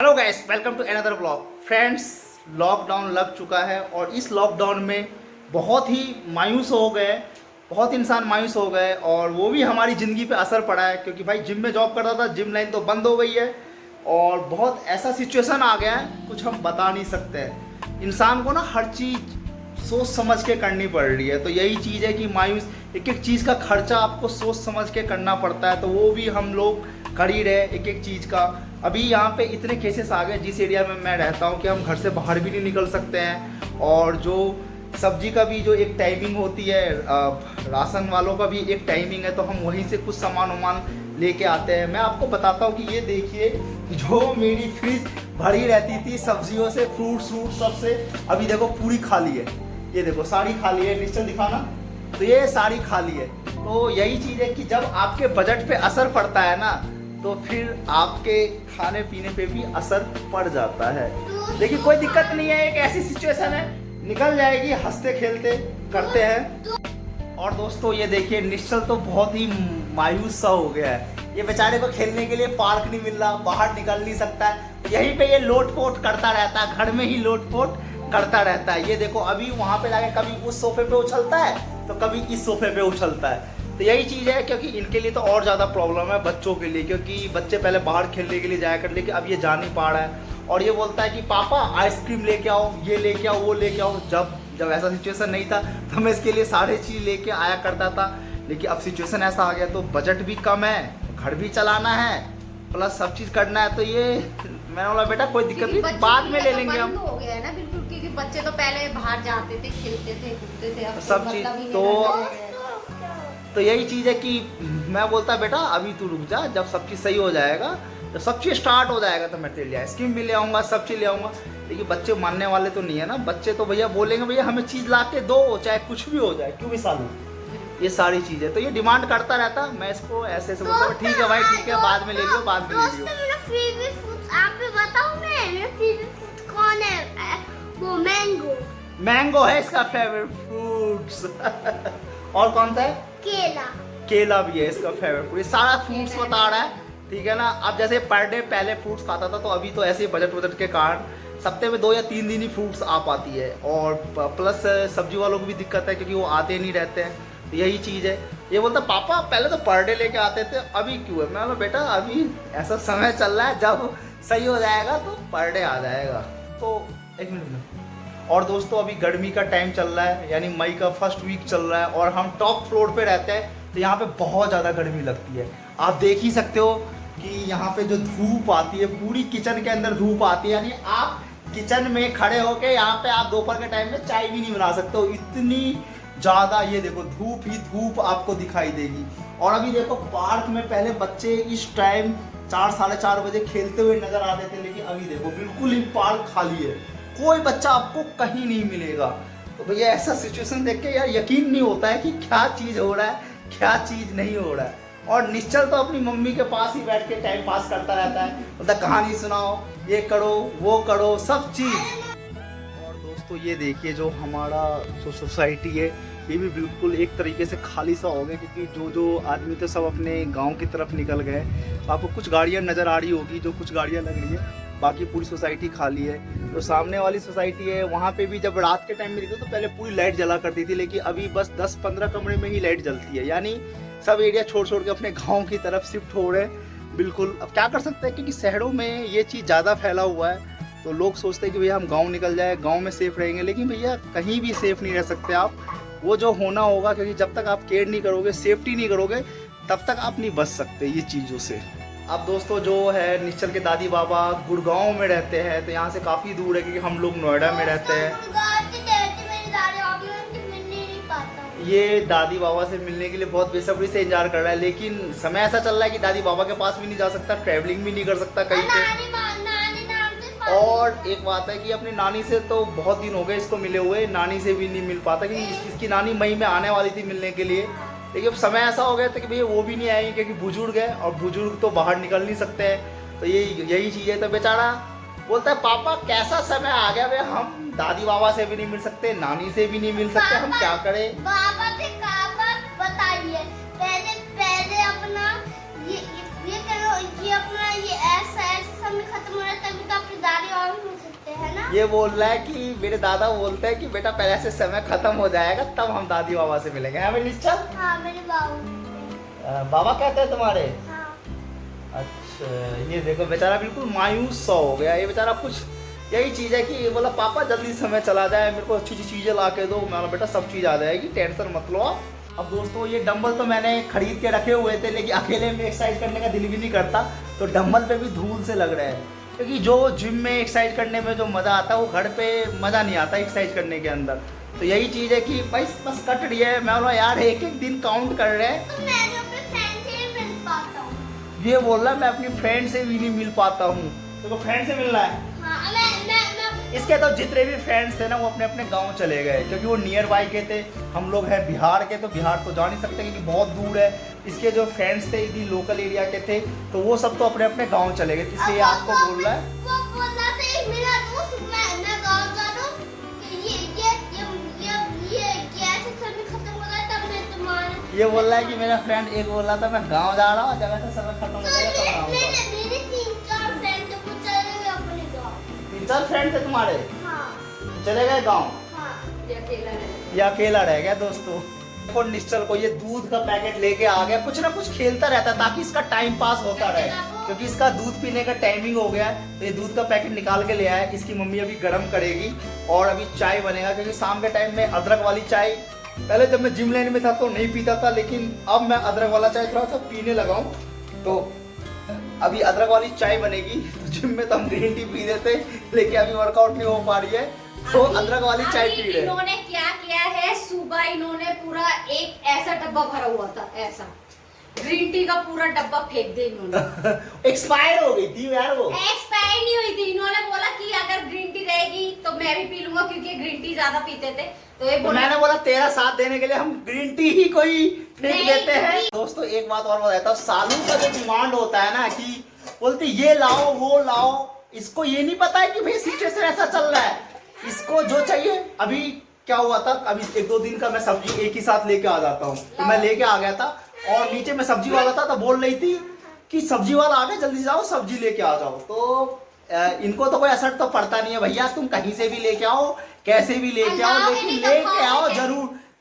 Hello guys, welcome to another blog. Friends, lockdown लग चुका है और इस लॉकडाउन में बहुत ही मायूस हो गए, बहुत इंसान मायूस हो गए और वो भी हमारी ज़िंदगी पे असर पड़ा है क्योंकि भाई जिम में जॉब करता था, जिम लाइन तो बंद हो गई है और बहुत ऐसा सिचुएशन आ गया है कुछ हम बता नहीं सकते हैं। इंसान को ना हर चीज़ सोच समझ के करनी पड़ रही है, तो यही चीज़ है कि मायूस एक एक चीज़ का खर्चा आपको सोच समझ के करना पड़ता है, तो वो भी हम लोग कर ही रहे एक एक चीज़ का। अभी यहाँ पे इतने केसेस आ गए जिस एरिया में मैं रहता हूँ कि हम घर से बाहर भी नहीं निकल सकते हैं और जो सब्जी का भी जो एक टाइमिंग होती है, राशन वालों का भी एक टाइमिंग है, तो हम वहीं से कुछ सामान वामान लेके आते हैं। मैं आपको बताता हूँ कि ये देखिए, जो मेरी फ्रिज भरी रहती थी सब्जियों से, फ्रूट्स सबसे, अभी देखो पूरी खाली है। ये देखो सारी खाली है, निश्चल दिखाना, तो ये सारी खाली है। तो यही चीज़ है कि जब आपके बजट पे असर पड़ता है ना, तो फिर आपके खाने पीने पे भी असर पड़ जाता है। लेकिन कोई दिक्कत नहीं है, एक ऐसी सिचुएशन है, निकल जाएगी, हंसते खेलते करते हैं। और दोस्तों ये देखिए, निश्चल तो बहुत ही मायूस सा हो गया है। ये बेचारे को खेलने के लिए पार्क नहीं मिल रहा, बाहर निकल नहीं सकता है, यहीं पे ये लोटपोट करता रहता है, घर में ही लोटपोट करता रहता है। ये देखो अभी वहाँ पे जाके कभी उस सोफे पे उछलता है तो कभी इस सोफे पे उछलता है। तो यही चीज़ है, क्योंकि इनके लिए तो और ज़्यादा प्रॉब्लम है बच्चों के लिए, क्योंकि बच्चे पहले बाहर खेलने के लिए जाया कर, लेकिन अब ये जा नहीं पा रहा है और ये बोलता है कि पापा आइसक्रीम लेके आओ, ये लेके आओ, वो लेके आओ। जब ऐसा सिचुएशन नहीं था तो मैं इसके लिए सारे चीज़ लेके आया करता था, लेकिन अब सिचुएशन ऐसा आ गया तो बजट भी कम है, घर भी चलाना है, प्लस सब चीज़ करना है। तो ये मैंने बोला बेटा कोई दिक्कत नहीं, बाद में ले लेंगे हम। हो गया है ना बिल्कुल, क्योंकि बच्चे तो पहले बाहर जाते थे, खेलते थे, कूदते थे, अब सब चीज़ तो यही चीज़ है कि मैं बोलता बेटा अभी तू रुक जा, जब सब चीज़ सही हो जाएगा, जब सब चीज़ स्टार्ट हो जाएगा तो मैं तेरे लिए आइसक्रीम भी ले आऊँगा, सब चीज़ ले आऊँगा। लेकिन बच्चे मानने वाले तो नहीं है ना, बच्चे तो भैया बोलेंगे भैया हमें चीज़ ला के दो, चाहे कुछ भी हो जाए, क्यों भी सालू। ये सारी चीज़ें तो ये डिमांड करता रहता, मैं इसको ऐसे ऐसे बोलता हूँ, ठीक है भाई ठीक है, बाद में ले लियो, बाद में ले लियो। मैंगो है इसका फेवरेट फ्रूट्स और कौन सा है? केला। केला भी है इसका फेवरेट फ्रूट। ये सारा फ्रूट्स बता रहा है, ठीक है ना। अब जैसे पर डे पहले फ्रूट्स खाता था, तो अभी तो ऐसे बजट के कारण सप्ते में 2 या 3 दिन ही फ्रूट्स आ पाती है और प्लस सब्जी वालों को भी दिक्कत है क्योंकि वो आते नहीं रहते हैं। तो यही चीज़ है। ये बोलता पापा पहले तो पर डे लेके आते थे, अभी क्यों है? मैं बोला बेटा अभी ऐसा समय चल रहा है, जब सही हो जाएगा तो पर डे आ जाएगा। तो एक मिनट। और दोस्तों अभी गर्मी का टाइम चल रहा है, यानी मई का फर्स्ट वीक चल रहा है और हम टॉप फ्लोर पे रहते हैं, तो यहाँ पे बहुत ज़्यादा गर्मी लगती है। आप देख ही सकते हो कि यहाँ पे जो धूप आती है, पूरी किचन के अंदर धूप आती है, यानी आप किचन में खड़े होके यहाँ पे आप दोपहर के टाइम में चाय भी नहीं बना सकते हो, इतनी ज़्यादा ये देखो धूप ही धूप आपको दिखाई देगी। और अभी देखो पार्क में पहले बच्चे इस टाइम 4 साढ़े 4 बजे खेलते हुए नजर आते थे, लेकिन अभी देखो बिल्कुल ही पार्क खाली है, कोई बच्चा आपको कहीं नहीं मिलेगा। तो भैया ऐसा सिचुएशन देख के यार यकीन नहीं होता है कि क्या चीज़ हो रहा है, क्या चीज़ नहीं हो रहा है। और निश्चल तो अपनी मम्मी के पास ही बैठ के टाइम पास करता रहता है, मतलब कहानी सुनाओ, ये करो वो करो, सब चीज़। और दोस्तों ये देखिए, जो हमारा जो सोसाइटी है ये भी बिल्कुल एक तरीके से खाली सा हो गया, क्योंकि जो आदमी थे सब अपने गांव की तरफ निकल गए। तो आपको कुछ गाड़ियां नज़र आ रही होगी, जो कुछ गाड़ियां लग रही है, बाकी पूरी सोसाइटी खाली है। तो सामने वाली सोसाइटी है, वहाँ पे भी जब रात के टाइम में निकलो तो पहले पूरी लाइट जला करती थी, लेकिन अभी बस 10-15 कमरे में ही लाइट जलती है, यानी सब एरिया छोड़ के अपने गाँव की तरफ शिफ्ट हो रहे हैं। बिल्कुल अब क्या कर सकते हैं, क्योंकि शहरों में ये चीज़ ज़्यादा फैला हुआ है, तो लोग सोचते हैं कि भैया हम गाँव निकल जाए, गाँव में सेफ रहेंगे, लेकिन भैया कहीं भी सेफ नहीं रह सकते आप। वो जो होना होगा, क्योंकि जब तक आप केयर नहीं करोगे, सेफ्टी नहीं करोगे, तब तक आप नहीं बच सकते ये चीज़ों से। अब दोस्तों जो है निश्चल के दादी बाबा गुड़गांव में रहते हैं, तो यहाँ से काफ़ी दूर है, क्योंकि हम लोग नोएडा में रहते हैं। ये दादी बाबा से मिलने के लिए बहुत बेसब्री से इंतजार कर रहा है, लेकिन समय ऐसा चल रहा है कि दादी बाबा के पास भी नहीं जा सकता, ट्रैवलिंग भी नहीं कर सकता कहीं पे। और एक बात है कि अपनी नानी से तो बहुत दिन हो गए इसको मिले हुए, नानी से भी नहीं मिल पाता, क्योंकि इसकी नानी मई में आने वाली थी मिलने के लिए, लेकिन अब समय ऐसा हो गया था कि भैया वो भी नहीं आएंगे, क्योंकि बुजुर्ग है और बुजुर्ग तो बाहर निकल नहीं सकते हैं। तो यही चीज़ है। तो बेचारा बोलता है पापा कैसा समय आ गया, भैया हम दादी बाबा से भी नहीं मिल सकते, नानी से भी नहीं मिल सकते, हम क्या करें। बाबा से बताइए, पहले अपना ये करो, ये अपना ये ऐसा समय खत्म हो रहा है तभी तो अपनी दादी और मिल सकते हैं ना। ये बोल रहा है कि मेरे दादा बोलते हैं कि बेटा पहले से समय खत्म हो जाएगा तब हम दादी बाबा से मिलेंगे। है मेरी निश्चल? हाँ मेरे बाबू। बाबा कहते हैं तुम्हारे? हाँ। अच्छा, ये देखो बेचारा बिल्कुल मायूस सा हो गया। ये बेचारा कुछ यही चीज़ है कि बोला पापा जल्दी समय चला जाए, मेरे को अच्छी अच्छी चीज़ें ला के दो। मैं बोला बेटा सब चीज़ आ जाएगी, टेंशन मत लो आप। अब दोस्तों ये डंबल तो मैंने खरीद के रखे हुए थे, लेकिन अकेले में एक्सरसाइज करने का दिल भी नहीं करता, तो डंबल पे भी धूल से लग रहा है। क्योंकि जो जिम में एक्सरसाइज करने में जो मज़ा आता है वो घर पे मज़ा नहीं आता एक्सरसाइज करने के अंदर। तो यही चीज़ है कि बस कट रही है। मैं बोला यार एक एक दिन काउंट कर रहे हैं। तो मैं जो अपने फ्रेंड से ही मिल पाता हूँ। ये बोल रहा है मैं अपनी फ्रेंड से भी नहीं मिल पाता हूँ। तो फ्रेंड से मिलना है? हाँ मैं इसके तो जितने भी फ्रेंड्स थे ना वो अपने अपने गांव चले गए, क्योंकि वो नियर बाई के थे। हम लोग हैं बिहार के, तो बिहार तो जा नहीं सकते क्योंकि बहुत दूर है। इसके जो फ्रेंड्स थे इधर लोकल एरिया के थे, तो वो सब तो अपने अपने गांव चले गए। इसलिए आपको बोल रहा है वो बोल रहा था एक मेरा दोस्त मैं गाँव जा रहा हूँ कि ये ऐसे समय खत्म हो रहा है तब मैं तुम्हारे। ये बोल रहा है कि मेरा फ्रेंड एक बोल रहा था मैं गाँव जा रहा हूँ, जब ऐसा समय खत्म हो जाएगा तब आऊंगा। मेरे 3-4 फ्रेंड थे वो चले गए अपने गाँव। 3-4 फ्रेंड थे तुम्हारे? हाँ। चले गए गाँव? हाँ। ये अकेला रह गया दोस्तों। और निश्चल को ये दूध का पैकेट लेके आ गया, कुछ ना कुछ खेलता रहता है ताकि इसका टाइम पास होता रहे, क्योंकि इसका दूध पीने का टाइमिंग हो गया है। तो ये दूध का पैकेट निकाल के ले आया है। इसकी मम्मी अभी गर्म करेगी और अभी चाय बनेगा, क्योंकि शाम के टाइम में अदरक वाली चाय, पहले जब मैं जिम लाइन में था तो नहीं पीता था, लेकिन अब मैं अदरक वाला चाय थोड़ा सा पीने लगा हूँ। तो अभी अदरक वाली चाय बनेगी। तो जिम में तो हम ग्रीन टी पी देते, लेकिन अभी वर्कआउट नहीं हो पा रही है, तो अदरक वाली चाय पी रहे। इन्होंने क्या किया है, सुबह इन्होंने पूरा एक ऐसा डब्बा भरा हुआ था, ऐसा ग्रीन टी का पूरा डब्बा फेंक दे इन्होंने। एक्सपायर हो गई थी यार वो। एक्सपायर नहीं हुई थी। इन्होंने बोला कि अगर ग्रीन टी रहेगी तो मैं भी पी लूंगा, क्योंकि ग्रीन टी ज्यादा पीते थे। तो ये मैंने बोला तेरा साथ देने के लिए हम ग्रीन टी ही कोई फेंक नहीं, देते हैं। दोस्तों एक बात और बताता हूँ, सालों का जो डिमांड होता है ना कि बोलते ये लाओ वो लाओ, इसको ये नहीं पता है कि भाई सिचुएशन ऐसा चल रहा है, इसको जो चाहिए। अभी क्या हुआ था, अभी 1-2 दिन का मैं सब्जी एक ही साथ लेके आ जाता हूँ, तो मैं लेके आ गया था और नीचे में सब्जी वाला था, तो बोल रही थी कि सब्जी वाला आ गया जल्दी जाओ सब्जी लेके आ जाओ। तो इनको तो कोई असर तो पड़ता नहीं है, भैया तुम कहीं से भी लेके आओ, कैसे भी लेके आओ, लेकिन लेके आओ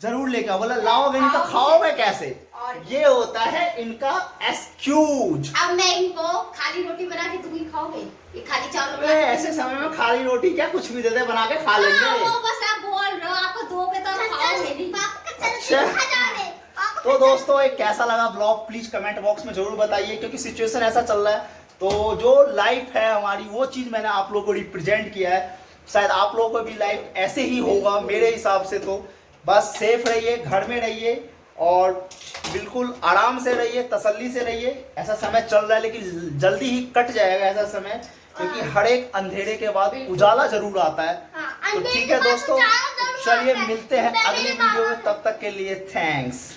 जरूर लेके आओ। बोला लाओगे नहीं तो खाओगे कैसे, ये होता है इनका एक्सक्यूज। अब मैं इनको खाली रोटी बना के तुम ही खाओगे, ये खाली चावल ऐसे समय में खाली रोटी क्या, कुछ भी दे दे बना के खा लेंगे। वो बस आप बोल रहे हो, आपको दोगे तो हम खाओगे नहीं। अच्छा तो दोस्तों एक कैसा लगा ब्लॉग प्लीज कमेंट बॉक्स में जरूर बताइए, क्योंकि सिचुएशन ऐसा चल रहा है। तो जो लाइफ है हमारी वो चीज मैंने आप लोगों को रिप्रेजेंट किया है, शायद आप लोगों को भी लाइफ ऐसे ही होगा मेरे हिसाब से। तो बस सेफ रहिए, घर में रहिए और बिल्कुल आराम से रहिए, तसल्ली से रहिए। ऐसा समय चल रहा है लेकिन जल्दी ही कट जाएगा ऐसा समय, क्योंकि हर एक अंधेरे के बाद उजाला जरूर आता है। तो ठीक है दोस्तों, चलिए मिलते हैं अगली वीडियो में, तब तक के लिए थैंक्स।